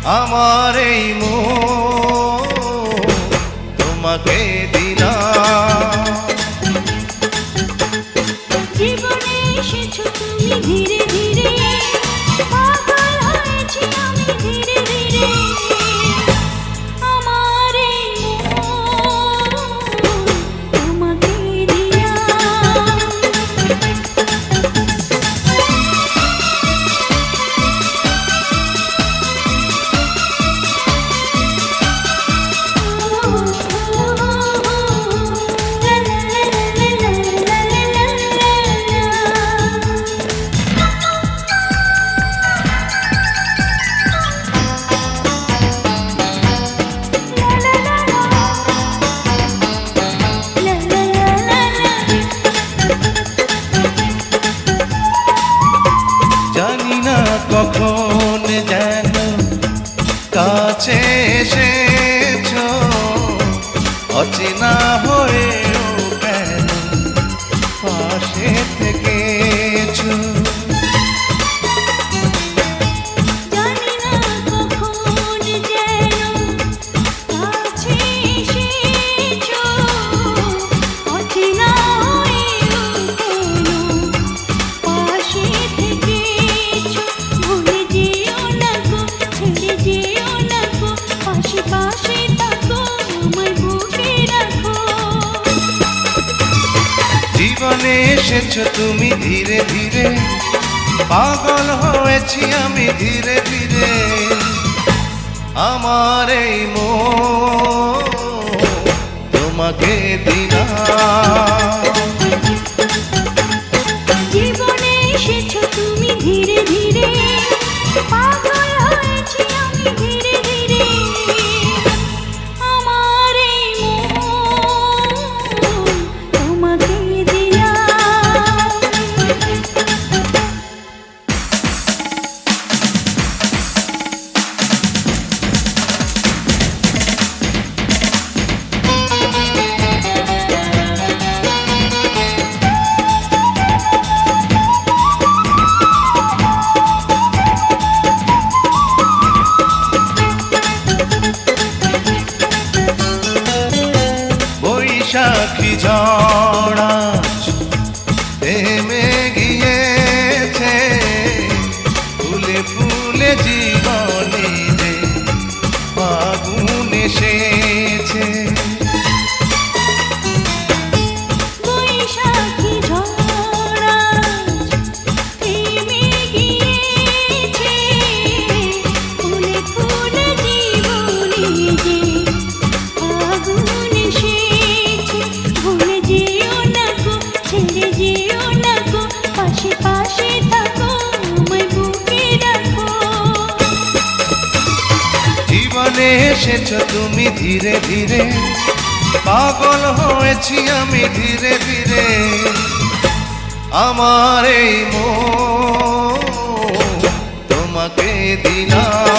আমার এই মন তোমাকে দিলাম। জীবনে এসেছো তুমি ধীরে ধীরে, পাগল হয়েছি আমি ধীরে ধীরে। আমার এই মন তোমাকে দিলাম। জানি না কখন যেন কাছে এসেছো, অচেনা হয়েও কেন পাশে থেকেছো। জানি না কখন যেন কাছে এসেছো, অচেনা হয়েও কেন পাশে থেকেছো। ভুলে যেও না গো, ছেড়ে যেও না গো, পাশে পাশে থাকো, আমায় বুকে রাখো। জীবনে এসেছো তুমি ধীরে ধীরে, পাগল হয়েছি আমি ধীরে ধীরে। আমার এই মন তোমাকে দিলাম। জীবনে এসেছো তুমি ধীরে ধীরে, পাগল হয়েছি আমি ধীরে ধীরে। আমার এই মন তোমাকে দিলাম। বৈশাখী ঝড় থেমে গিয়েছে, ফুলে ফুলে জীবনে যে ফাগুন এসেছে। বৈশাখী ঝড় আজ থেমে গিয়েছে, ফুলে ফুলে জীবনে যে ফাগুন এসেছে। ভুলে যেও না গো, ছেড়ে যেও না গো, পাশে পাশে থাকো, আমায় বুকে রাখো। জীবনে এসেছো তুমি ধীরে ধীরে, পাগল হয়েছি আমি ধীরে ধীরে। আমার এই মন তোমাকে দিলাম।